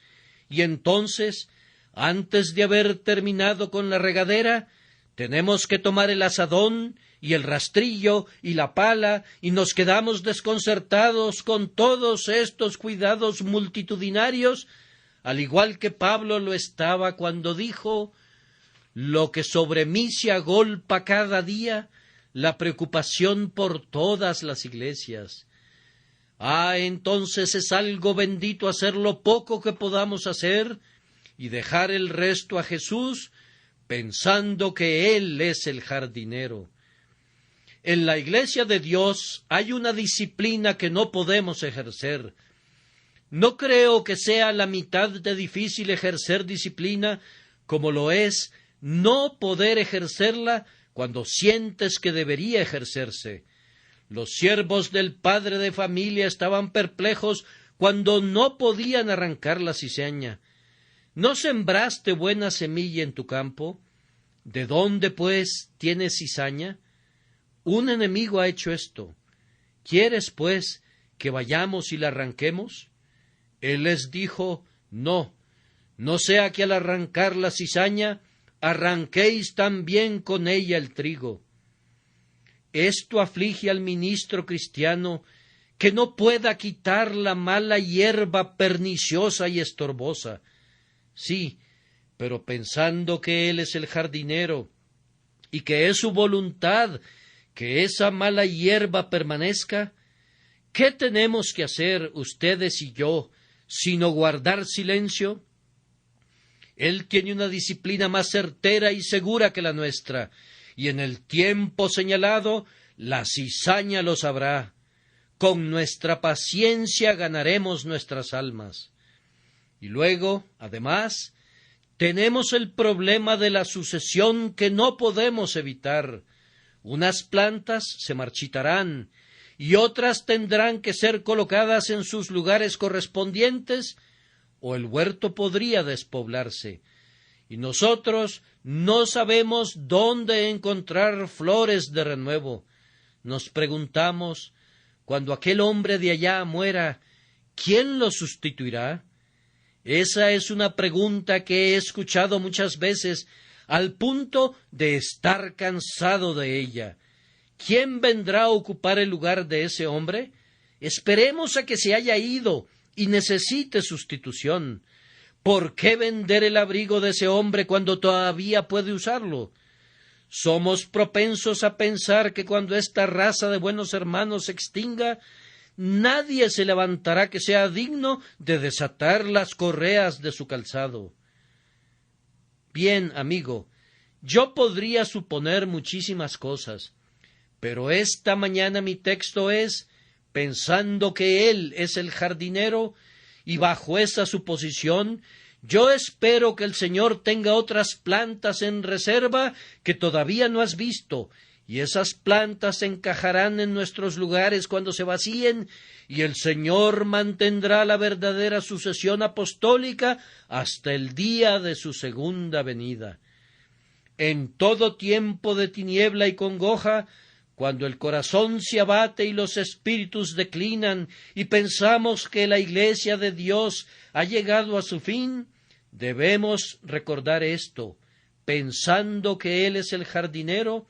y entonces, antes de haber terminado con la regadera, tenemos que tomar el azadón y el rastrillo y la pala, y nos quedamos desconcertados con todos estos cuidados multitudinarios, al igual que Pablo lo estaba cuando dijo: «Lo que sobre mí se agolpa cada día, la preocupación por todas las iglesias». Entonces es algo bendito hacer lo poco que podamos hacer y dejar el resto a Jesús, pensando que Él es el jardinero. En la Iglesia de Dios hay una disciplina que no podemos ejercer. No creo que sea la mitad de difícil ejercer disciplina como lo es no poder ejercerla cuando sientes que debería ejercerse. Los siervos del padre de familia estaban perplejos cuando no podían arrancar la cizaña. ¿No sembraste buena semilla en tu campo? ¿De dónde, pues, tienes cizaña? Un enemigo ha hecho esto. ¿Quieres, pues, que vayamos y la arranquemos? Él les dijo: no sea que al arrancar la cizaña, arranquéis también con ella el trigo. Esto aflige al ministro cristiano, que no pueda quitar la mala hierba perniciosa y estorbosa. Sí, pero pensando que Él es el jardinero, y que es su voluntad que esa mala hierba permanezca, ¿qué tenemos que hacer ustedes y yo, sino guardar silencio? Él tiene una disciplina más certera y segura que la nuestra, y en el tiempo señalado la cizaña lo sabrá. Con nuestra paciencia ganaremos nuestras almas. Y luego, además, tenemos el problema de la sucesión que no podemos evitar. Unas plantas se marchitarán y otras tendrán que ser colocadas en sus lugares correspondientes, o el huerto podría despoblarse. Y nosotros no sabemos dónde encontrar flores de renuevo. Nos preguntamos: cuando aquel hombre de allá muera, ¿quién lo sustituirá? Esa es una pregunta que he escuchado muchas veces, al punto de estar cansado de ella. ¿Quién vendrá a ocupar el lugar de ese hombre? Esperemos a que se haya ido y necesite sustitución. ¿Por qué vender el abrigo de ese hombre cuando todavía puede usarlo? Somos propensos a pensar que cuando esta raza de buenos hermanos se extinga, nadie se levantará que sea digno de desatar las correas de su calzado. Bien, amigo, yo podría suponer muchísimas cosas, pero esta mañana mi texto es: pensando que Él es el jardinero, y bajo esa suposición, yo espero que el Señor tenga otras plantas en reserva que todavía no has visto, y esas plantas encajarán en nuestros lugares cuando se vacíen, y el Señor mantendrá la verdadera sucesión apostólica hasta el día de su segunda venida. En todo tiempo de tiniebla y congoja, cuando el corazón se abate y los espíritus declinan y pensamos que la Iglesia de Dios ha llegado a su fin, debemos recordar esto, pensando que Él es el jardinero,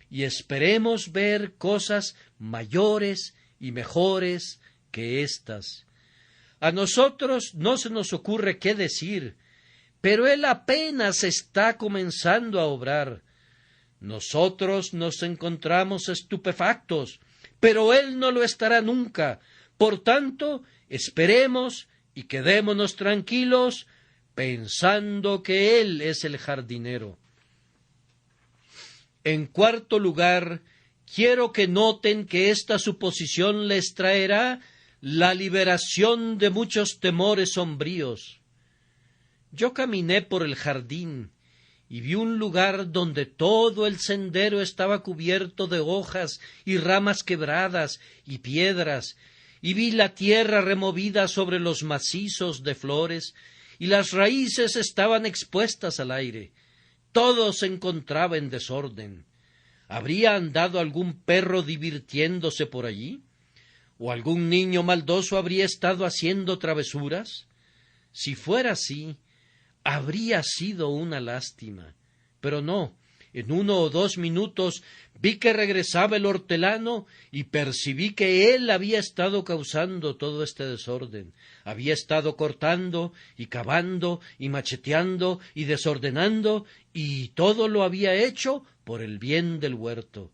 y esperemos ver cosas mayores y mejores que éstas. A nosotros no se nos ocurre qué decir, pero Él apenas está comenzando a obrar. Nosotros nos encontramos estupefactos, pero Él no lo estará nunca. Por tanto, esperemos y quedémonos tranquilos, pensando que Él es el jardinero. En cuarto lugar, quiero que noten que esta suposición les traerá la liberación de muchos temores sombríos. Yo caminé por el jardín y vi un lugar donde todo el sendero estaba cubierto de hojas y ramas quebradas y piedras, y vi la tierra removida sobre los macizos de flores, y las raíces estaban expuestas al aire. Todo se encontraba en desorden. ¿Habría andado algún perro divirtiéndose por allí? ¿O algún niño maldoso habría estado haciendo travesuras? Si fuera así, habría sido una lástima. Pero no, en 1 o 2 minutos vi que regresaba el hortelano y percibí que él había estado causando todo este desorden. Había estado cortando y cavando y macheteando y desordenando, y todo lo había hecho por el bien del huerto.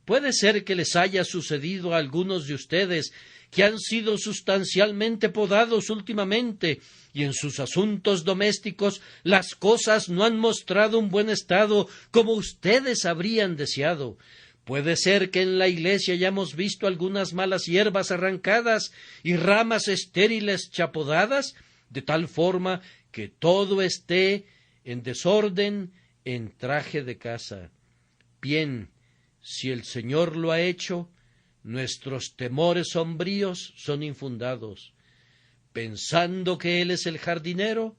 Puede ser que les haya sucedido a algunos de ustedes que han sido sustancialmente podados últimamente, y en sus asuntos domésticos las cosas no han mostrado un buen estado como ustedes habrían deseado. Puede ser que en la iglesia hayamos visto algunas malas hierbas arrancadas y ramas estériles chapodadas, de tal forma que todo esté en desorden, en traje de casa. Bien, si el Señor lo ha hecho, nuestros temores sombríos son infundados. Pensando que Él es el jardinero,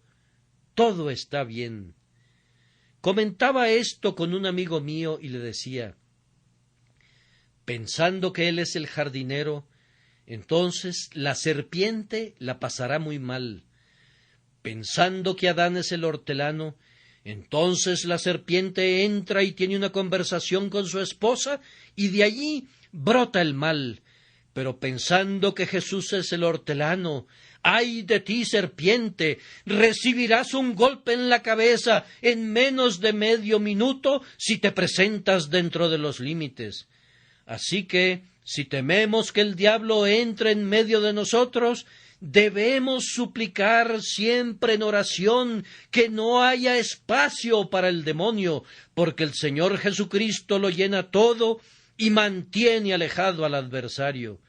todo está bien. Comentaba esto con un amigo mío y le decía, pensando que Él es el jardinero, entonces la serpiente la pasará muy mal. Pensando que Adán es el hortelano, entonces la serpiente entra y tiene una conversación con su esposa, y de allí brota el mal. Pero pensando que Jesús es el hortelano, ¡ay de ti, serpiente! Recibirás un golpe en la cabeza en menos de medio minuto si te presentas dentro de los límites. Así que, si tememos que el diablo entre en medio de nosotros, debemos suplicar siempre en oración que no haya espacio para el demonio, porque el Señor Jesucristo lo llena todo y mantiene alejado al adversario.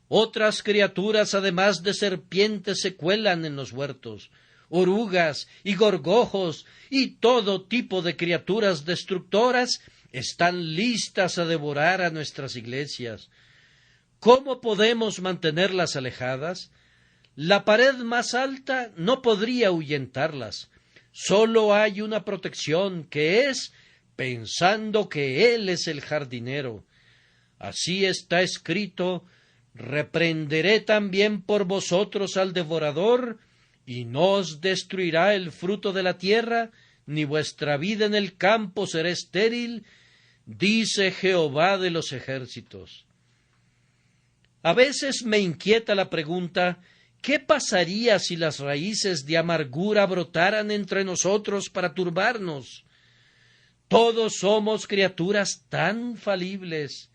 Otras criaturas, además de serpientes, se cuelan en los huertos, orugas y gorgojos y todo tipo de criaturas destructoras están listas a devorar a nuestras iglesias. ¿Cómo podemos mantenerlas alejadas? La pared más alta no podría ahuyentarlas. Solo hay una protección, que es pensando que Él es el jardinero. Así está escrito: reprenderé también por vosotros al devorador, y no os destruirá el fruto de la tierra, ni vuestra vida en el campo será estéril, dice Jehová de los ejércitos. A veces me inquieta la pregunta: ¿qué pasaría si las raíces de amargura brotaran entre nosotros para turbarnos? Todos somos criaturas tan falibles.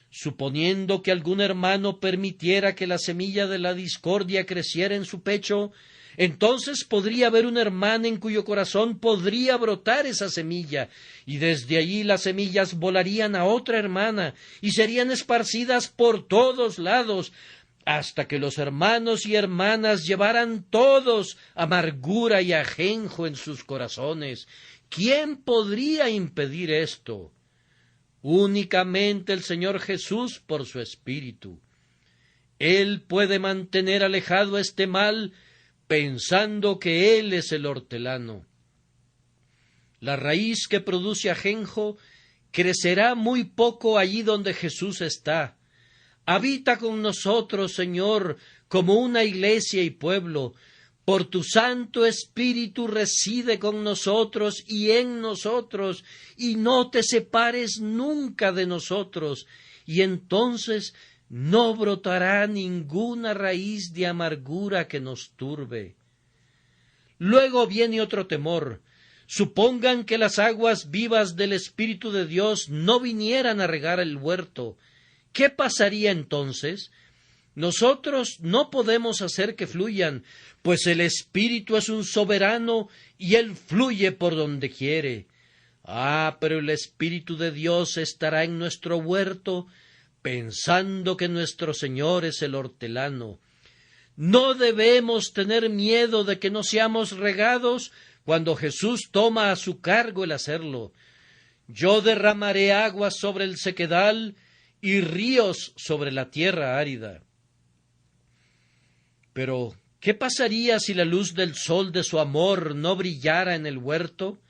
Suponiendo que algún hermano permitiera que la semilla de la discordia creciera en su pecho, entonces podría haber una hermana en cuyo corazón podría brotar esa semilla, y desde allí las semillas volarían a otra hermana y serían esparcidas por todos lados, hasta que los hermanos y hermanas llevaran todos amargura y ajenjo en sus corazones. ¿Quién podría impedir esto? Únicamente el Señor Jesús por su Espíritu. Él puede mantener alejado este mal pensando que Él es el hortelano. La raíz que produce ajenjo crecerá muy poco allí donde Jesús está. Habita con nosotros, Señor, como una iglesia y pueblo. Por tu Santo Espíritu reside con nosotros y en nosotros, y no te separes nunca de nosotros, y entonces no brotará ninguna raíz de amargura que nos turbe. Luego viene otro temor. Supongan que las aguas vivas del Espíritu de Dios no vinieran a regar el huerto. ¿Qué pasaría entonces? Nosotros no podemos hacer que fluyan, pues el Espíritu es un soberano y Él fluye por donde quiere. Pero el Espíritu de Dios estará en nuestro huerto, pensando que nuestro Señor es el hortelano. No debemos tener miedo de que no seamos regados cuando Jesús toma a su cargo el hacerlo. Yo derramaré aguas sobre el sequedal y ríos sobre la tierra árida. Pero, ¿Qué pasaría si la luz del sol de su amor no brillara en el huerto?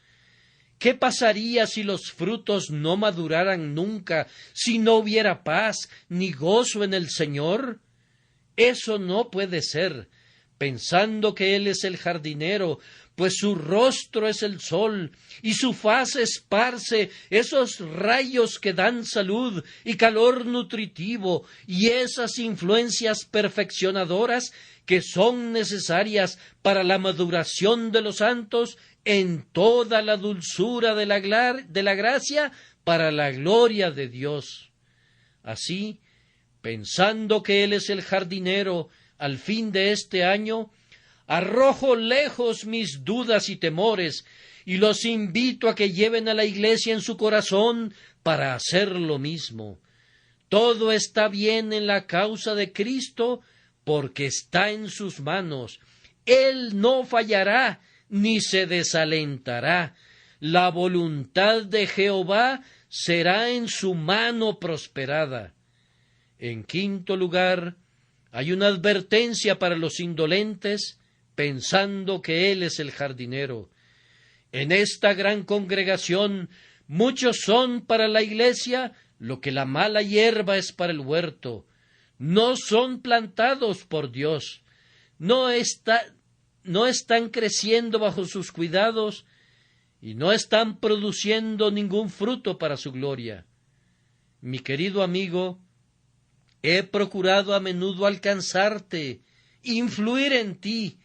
¿Qué pasaría si los frutos no maduraran nunca, si no hubiera paz ni gozo en el Señor? Eso no puede ser, pensando que Él es el jardinero, pues su rostro es el sol, y su faz esparce esos rayos que dan salud y calor nutritivo, y esas influencias perfeccionadoras que son necesarias para la maduración de los santos en toda la dulzura de la gracia para la gloria de Dios. Así, pensando que Él es el jardinero al fin de este año, arrojo lejos mis dudas y temores y los invito a que lleven a la Iglesia en su corazón para hacer lo mismo. Todo está bien en la causa de Cristo porque está en sus manos. Él no fallará ni se desalentará. La voluntad de Jehová será en su mano prosperada. En quinto lugar, hay una advertencia para los indolentes, pensando que Él es el jardinero. En esta gran congregación, muchos son para la iglesia lo que la mala hierba es para el huerto. No son plantados por Dios, no están creciendo bajo sus cuidados y no están produciendo ningún fruto para su gloria. Mi querido amigo, he procurado a menudo alcanzarte, influir en ti,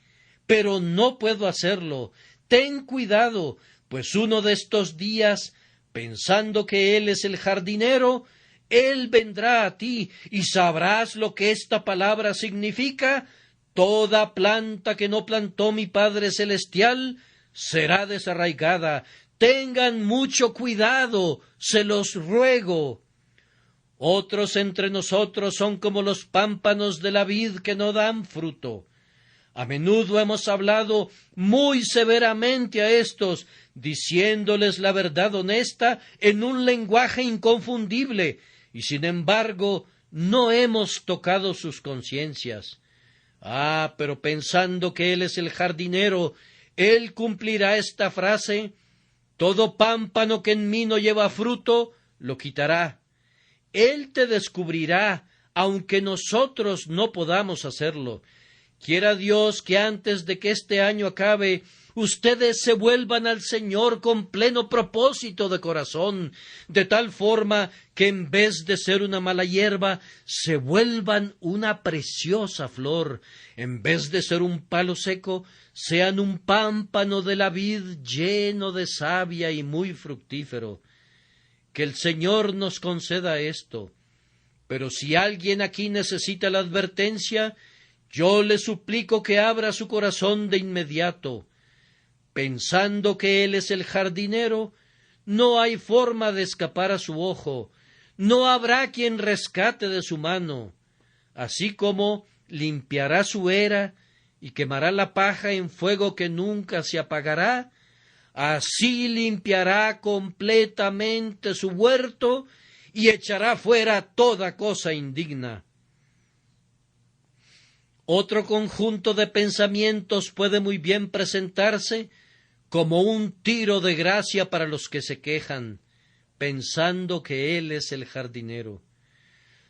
pero no puedo hacerlo. Ten cuidado, pues uno de estos días, pensando que Él es el jardinero, Él vendrá a ti y sabrás lo que esta palabra significa. Toda planta que no plantó mi Padre Celestial será desarraigada. Tengan mucho cuidado, se los ruego. Otros entre nosotros son como los pámpanos de la vid que no dan fruto. A menudo hemos hablado muy severamente a estos, diciéndoles la verdad honesta en un lenguaje inconfundible, y sin embargo no hemos tocado sus conciencias. Pero pensando que Él es el jardinero, Él cumplirá esta frase: todo pámpano que en mí no lleva fruto, lo quitará. Él te descubrirá, aunque nosotros no podamos hacerlo. Quiera Dios que antes de que este año acabe, ustedes se vuelvan al Señor con pleno propósito de corazón, de tal forma que en vez de ser una mala hierba, se vuelvan una preciosa flor, en vez de ser un palo seco, sean un pámpano de la vid lleno de savia y muy fructífero. Que el Señor nos conceda esto. Pero si alguien aquí necesita la advertencia, yo le suplico que abra su corazón de inmediato. Pensando que Él es el jardinero, no hay forma de escapar a su ojo, no habrá quien rescate de su mano. Así como limpiará su era y quemará la paja en fuego que nunca se apagará, así limpiará completamente su huerto y echará fuera toda cosa indigna. Otro conjunto de pensamientos puede muy bien presentarse como un tiro de gracia para los que se quejan, pensando que Él es el jardinero.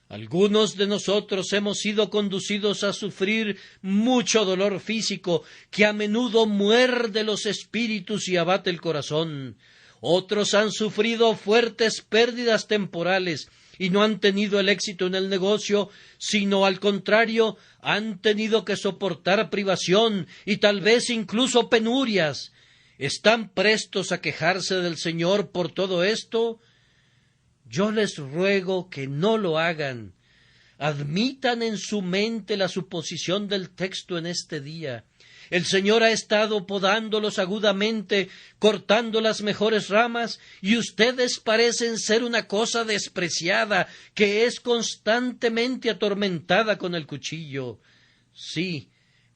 Algunos de nosotros hemos sido conducidos a sufrir mucho dolor físico que a menudo muerde los espíritus y abate el corazón. Otros han sufrido fuertes pérdidas temporales y no han tenido el éxito en el negocio, sino al contrario, han tenido que soportar privación y tal vez incluso penurias. ¿Están prestos a quejarse del Señor por todo esto? Yo les ruego que no lo hagan. Admitan en su mente la suposición del texto en este día. El Señor ha estado podándolos agudamente, cortando las mejores ramas, y ustedes parecen ser una cosa despreciada, que es constantemente atormentada con el cuchillo. Sí,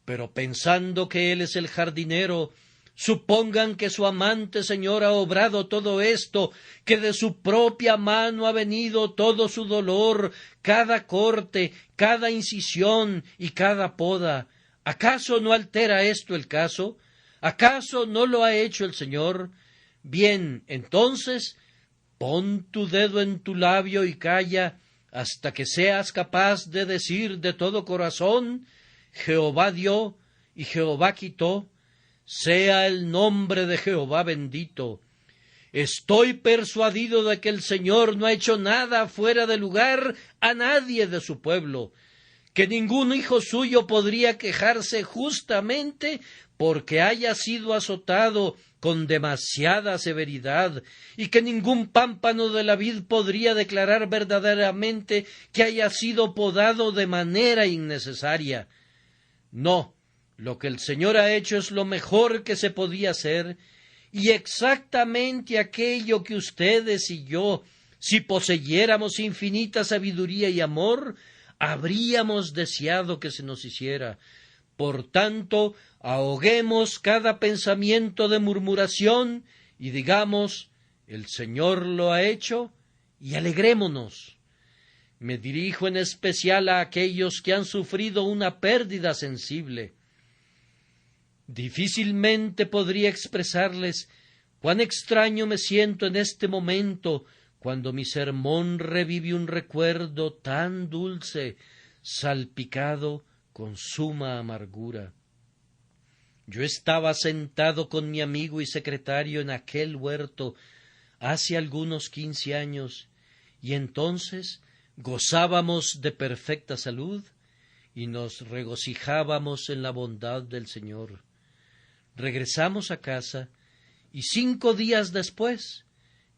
pero pensando que Él es el jardinero, supongan que su amante Señor ha obrado todo esto, que de su propia mano ha venido todo su dolor, cada corte, cada incisión y cada poda. ¿Acaso no altera esto el caso? ¿Acaso no lo ha hecho el Señor? Bien, entonces, pon tu dedo en tu labio y calla hasta que seas capaz de decir de todo corazón: Jehová dio y Jehová quitó, sea el nombre de Jehová bendito. Estoy persuadido de que el Señor no ha hecho nada fuera de lugar a nadie de su pueblo, que ningún hijo suyo podría quejarse justamente porque haya sido azotado con demasiada severidad, y que ningún pámpano de la vid podría declarar verdaderamente que haya sido podado de manera innecesaria. No, lo que el Señor ha hecho es lo mejor que se podía hacer, y exactamente aquello que ustedes y yo, si poseyéramos infinita sabiduría y amor, habríamos deseado que se nos hiciera. Por tanto, ahoguemos cada pensamiento de murmuración y digamos: el Señor lo ha hecho, y alegrémonos. Me dirijo en especial a aquellos que han sufrido una pérdida sensible. Difícilmente podría expresarles cuán extraño me siento en este momento, cuando mi sermón revive un recuerdo tan dulce, salpicado con suma amargura. Yo estaba sentado con mi amigo y secretario en aquel huerto hace algunos 15 años, y entonces gozábamos de perfecta salud y nos regocijábamos en la bondad del Señor. Regresamos a casa, y 5 días después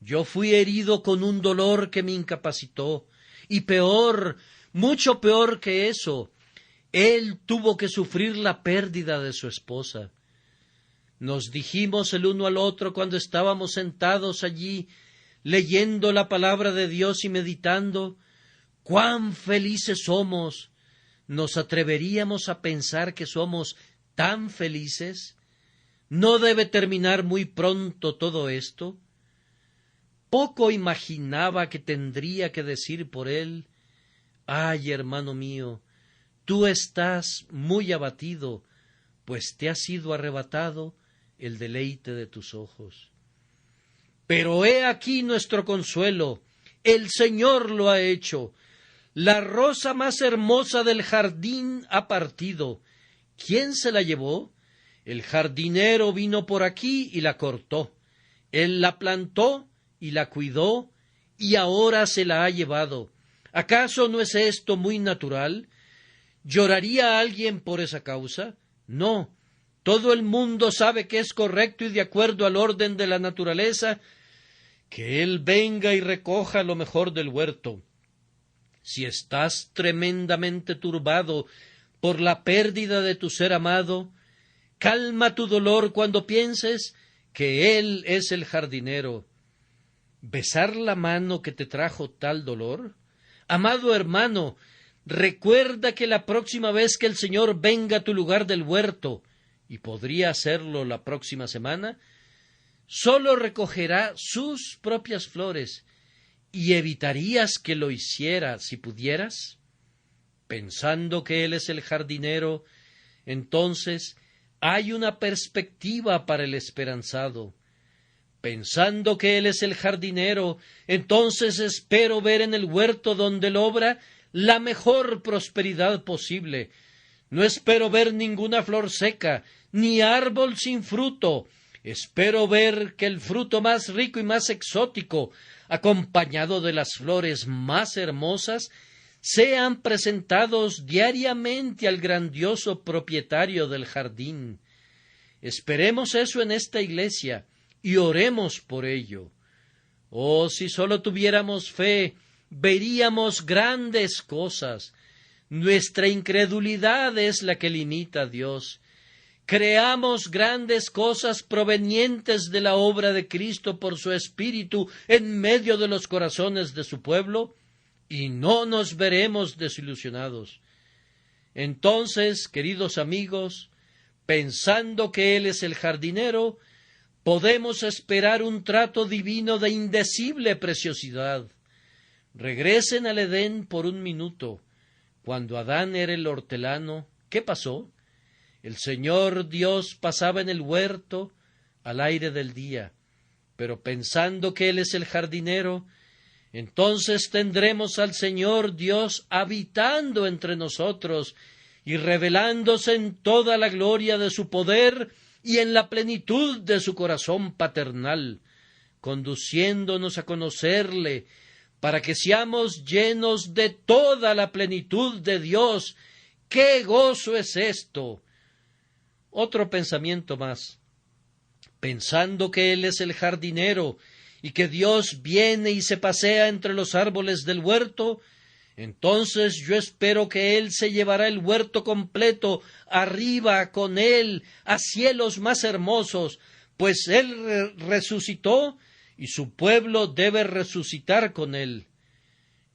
yo fui herido con un dolor que me incapacitó, y peor, mucho peor que eso, él tuvo que sufrir la pérdida de su esposa. Nos dijimos el uno al otro cuando estábamos sentados allí, leyendo la palabra de Dios y meditando: cuán felices somos. ¿Nos atreveríamos a pensar que somos tan felices? ¿No debe terminar muy pronto todo esto? Poco imaginaba que tendría que decir por él: ay, hermano mío, tú estás muy abatido, pues te ha sido arrebatado el deleite de tus ojos. Pero he aquí nuestro consuelo: el Señor lo ha hecho. La rosa más hermosa del jardín ha partido. ¿Quién se la llevó? El jardinero vino por aquí y la cortó. Él la plantó y la cuidó, y ahora se la ha llevado. ¿Acaso no es esto muy natural? ¿Lloraría alguien por esa causa? No. Todo el mundo sabe que es correcto y de acuerdo al orden de la naturaleza que él venga y recoja lo mejor del huerto. Si estás tremendamente turbado por la pérdida de tu ser amado, calma tu dolor cuando pienses que él es el jardinero. ¿Besar la mano que te trajo tal dolor? Amado hermano, recuerda que la próxima vez que el Señor venga a tu lugar del huerto, y podría hacerlo la próxima semana, sólo recogerá sus propias flores. ¿Y evitarías que lo hiciera si pudieras? Pensando que Él es el jardinero, entonces hay una perspectiva para el esperanzado. Pensando que Él es el jardinero, entonces espero ver en el huerto donde Él obra la mejor prosperidad posible. No espero ver ninguna flor seca, ni árbol sin fruto. Espero ver que el fruto más rico y más exótico, acompañado de las flores más hermosas, sean presentados diariamente al grandioso propietario del jardín. Esperemos eso en esta iglesia y oremos por ello. Oh, si sólo tuviéramos fe, veríamos grandes cosas. Nuestra incredulidad es la que limita a Dios. Creamos grandes cosas provenientes de la obra de Cristo por su Espíritu en medio de los corazones de su pueblo, y no nos veremos desilusionados. Entonces, queridos amigos, pensando que Él es el jardinero, podemos esperar un trato divino de indecible preciosidad. Regresen al Edén por un minuto. Cuando Adán era el hortelano, ¿qué pasó? El Señor Dios pasaba en el huerto al aire del día, pero pensando que Él es el jardinero, entonces tendremos al Señor Dios habitando entre nosotros y revelándose en toda la gloria de su poder y en la plenitud de su corazón paternal, conduciéndonos a conocerle, para que seamos llenos de toda la plenitud de Dios. ¡Qué gozo es esto! Otro pensamiento más. Pensando que Él es el jardinero y que Dios viene y se pasea entre los árboles del huerto, entonces yo espero que Él se llevará el huerto completo arriba con Él a cielos más hermosos, pues Él resucitó y su pueblo debe resucitar con Él.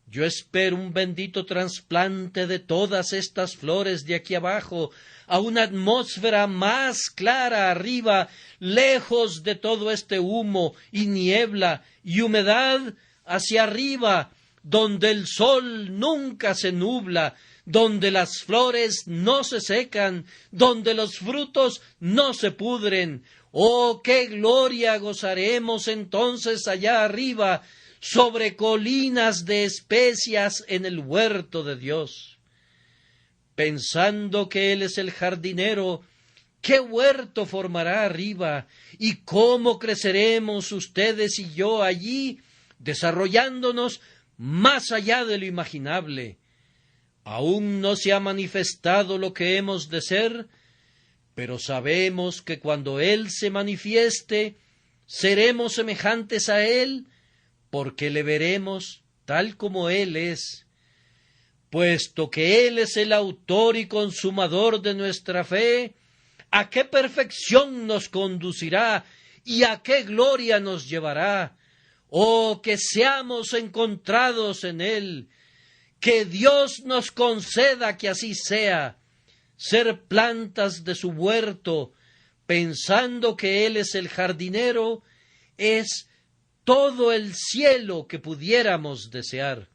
Yo espero un bendito trasplante de todas estas flores de aquí abajo a una atmósfera más clara arriba, lejos de todo este humo y niebla y humedad, hacia arriba, donde el sol nunca se nubla, donde las flores no se secan, donde los frutos no se pudren. ¡Oh, qué gloria gozaremos entonces allá arriba, sobre colinas de especias en el huerto de Dios! Pensando que Él es el jardinero, ¿qué huerto formará arriba? ¿Y cómo creceremos ustedes y yo allí, desarrollándonos más allá de lo imaginable? Aún no se ha manifestado lo que hemos de ser, pero sabemos que cuando Él se manifieste, seremos semejantes a Él, porque le veremos tal como Él es. Puesto que Él es el autor y consumador de nuestra fe, ¿a qué perfección nos conducirá y a qué gloria nos llevará? ¡Oh, que seamos encontrados en Él! Que Dios nos conceda que así sea, ser plantas de su huerto, pensando que Él es el jardinero, es todo el cielo que pudiéramos desear.